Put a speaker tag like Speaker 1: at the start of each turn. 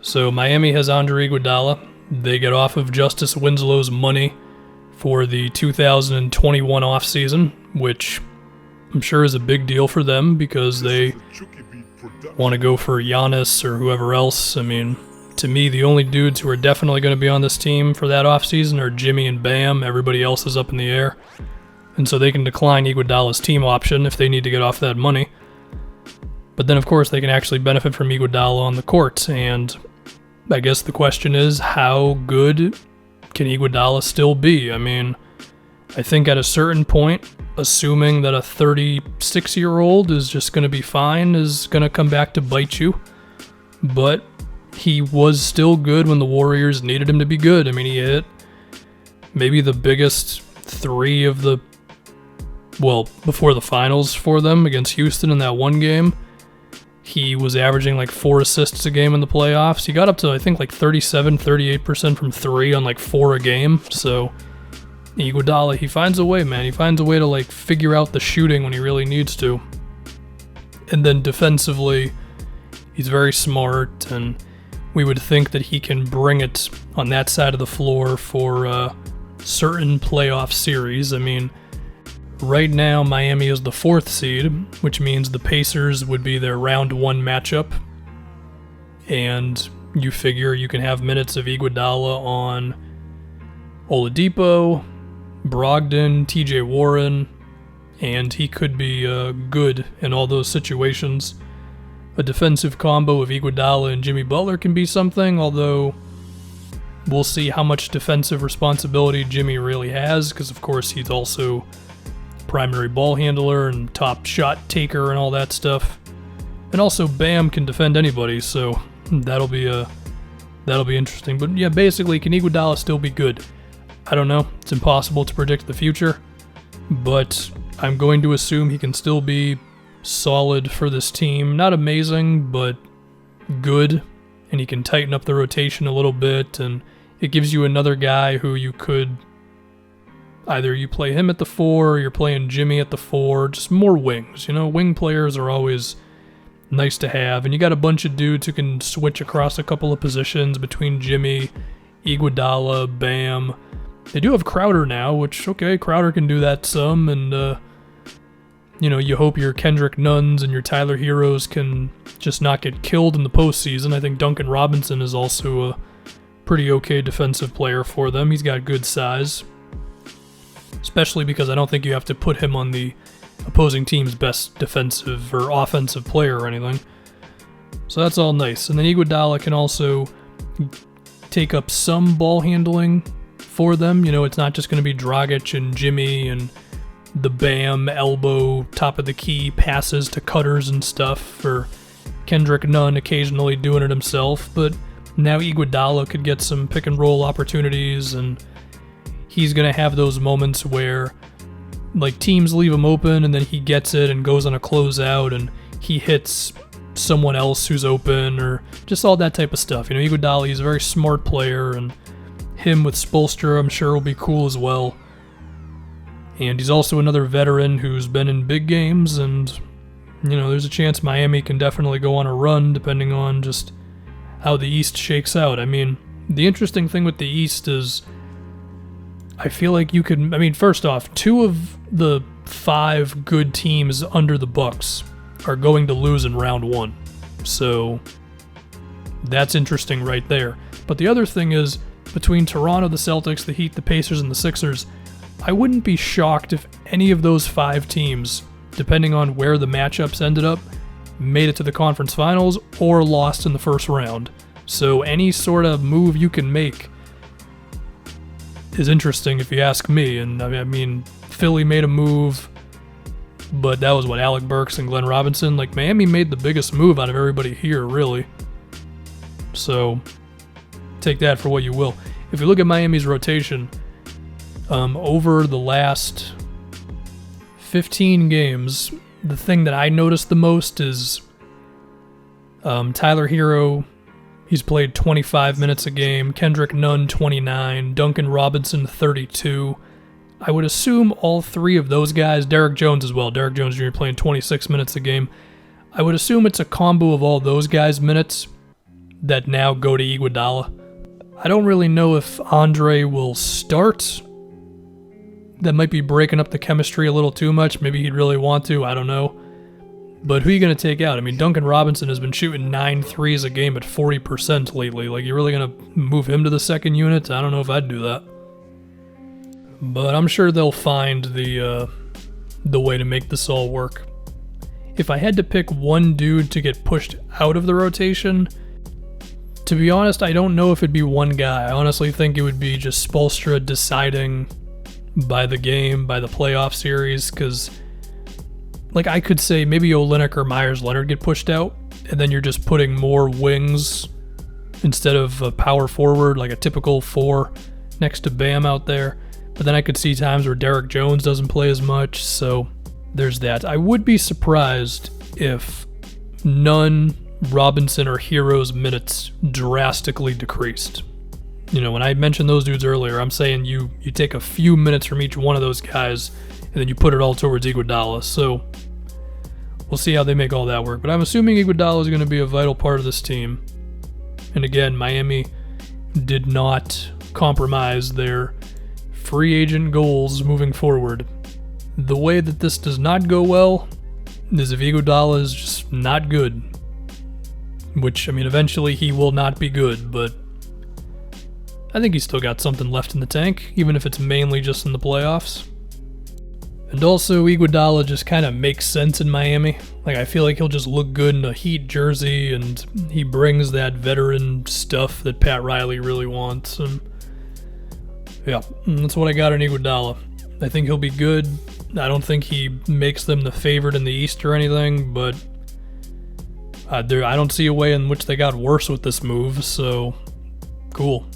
Speaker 1: So Miami has Andre Iguodala. They get off of Justice Winslow's money for the 2021 offseason, which I'm sure is a big deal for them because they want to go for Giannis or whoever else. I mean, to me, the only dudes who are definitely going to be on this team for that offseason are Jimmy and Bam. Everybody else is up in the air. And so they can decline Iguodala's team option if they need to get off that money. But then, of course, they can actually benefit from Iguodala on the court. And I guess the question is, how good can Iguodala still be? I mean, I think at a certain point, assuming that a 36-year-old is just going to be fine is going to come back to bite you. But he was still good when the Warriors needed him to be good. I mean, he hit maybe the biggest three of the, before the finals for them against Houston in that one game. He was averaging like 4 assists a game in the playoffs. He got up to, I think, like 38% from three on like 4 a game. So Iguodala, he finds a way, man. He finds a way to like figure out the shooting when he really needs to. And then defensively, he's very smart, and we would think that he can bring it on that side of the floor for certain playoff series. I mean, right now Miami is the 4th seed, which means the Pacers would be their round 1 matchup. And you figure you can have minutes of Iguodala on Oladipo, Brogdon, TJ Warren, and he could be good in all those situations. A defensive combo of Iguodala and Jimmy Butler can be something, although we'll see how much defensive responsibility Jimmy really has, because of course he's also primary ball handler and top shot taker and all that stuff. And also Bam can defend anybody, so that'll be interesting. But yeah, basically, can Iguodala still be good? I don't know. It's impossible to predict the future, but I'm going to assume he can still be solid for this team. Not amazing, but good, and he can tighten up the rotation a little bit, and it gives you another guy who you could either you play him at the 4 or you're playing Jimmy at the 4, just more wings. You know, wing players are always nice to have, and you got a bunch of dudes who can switch across a couple of positions between Jimmy, Iguodala, Bam. They do have Crowder now, which, okay, Crowder can do that some, and you hope your Kendrick Nunns and your Tyler Heroes can just not get killed in the postseason. I think Duncan Robinson is also a pretty okay defensive player for them. He's got good size, especially because I don't think you have to put him on the opposing team's best defensive or offensive player or anything. So that's all nice. And then Iguodala can also take up some ball handling for them. You know, it's not just going to be Dragic and Jimmy and the Bam elbow, top of the key passes to cutters and stuff, for Kendrick Nunn occasionally doing it himself. But now Iguodala could get some pick and roll opportunities, and he's going to have those moments where like teams leave him open and then he gets it and goes on a closeout and he hits someone else who's open, or just all that type of stuff. You know, Iguodala, he's a very smart player, and him with Spoelstra I'm sure will be cool as well. And he's also another veteran who's been in big games, and there's a chance Miami can definitely go on a run depending on just how the East shakes out. I mean, the interesting thing with the East is I feel like you could, first off, 2 of the 5 good teams under the Bucks are going to lose in round 1. So that's interesting right there. But the other thing is, between Toronto, the Celtics, the Heat, the Pacers, and the Sixers, I wouldn't be shocked if any of those 5 teams, depending on where the matchups ended up, made it to the conference finals or lost in the first round. So any sort of move you can make is interesting if you ask me. And I mean, Philly made a move, but that was Alec Burks and Glenn Robinson. Like, Miami made the biggest move out of everybody here, really. So take that for what you will. If you look at Miami's rotation, over the last 15 games, the thing that I noticed the most is Tyler Hero. He's played 25 minutes a game. Kendrick Nunn, 29. Duncan Robinson, 32. I would assume all 3 of those guys, Derek Jones as well. Derek Jones Jr. playing 26 minutes a game. I would assume it's a combo of all those guys' minutes that now go to Iguodala. I don't really know if Andre will start. That might be breaking up the chemistry a little too much. Maybe he'd really want to. I don't know. But who are you going to take out? I mean, Duncan Robinson has been shooting 9 threes a game at 40% lately. Like, you're really going to move him to the second unit? I don't know if I'd do that. But I'm sure they'll find the way to make this all work. If I had to pick one dude to get pushed out of the rotation, to be honest, I don't know if it'd be one guy. I honestly think it would be just Spoelstra deciding by the game, by the playoff series, because like I could say maybe Olynyk or Myers Leonard get pushed out, and then you're just putting more wings instead of a power forward, like a typical 4 next to Bam out there. But then I could see times where Derek Jones doesn't play as much, so there's that. I would be surprised if none, Robinson, or Hero's minutes drastically decreased. You know, when I mentioned those dudes earlier, I'm saying you take a few minutes from each one of those guys, and then you put it all towards Iguodala. So we'll see how they make all that work. But I'm assuming Iguodala is going to be a vital part of this team. And again, Miami did not compromise their free agent goals moving forward. The way that this does not go well is if Iguodala is just not good. Which, I mean, eventually he will not be good, but I think he's still got something left in the tank, even if it's mainly just in the playoffs. And also, Iguodala just kind of makes sense in Miami. Like, I feel like he'll just look good in a Heat jersey, and he brings that veteran stuff that Pat Riley really wants. And yeah, that's what I got on Iguodala. I think he'll be good. I don't think he makes them the favorite in the East or anything, but I don't see a way in which they got worse with this move, so cool.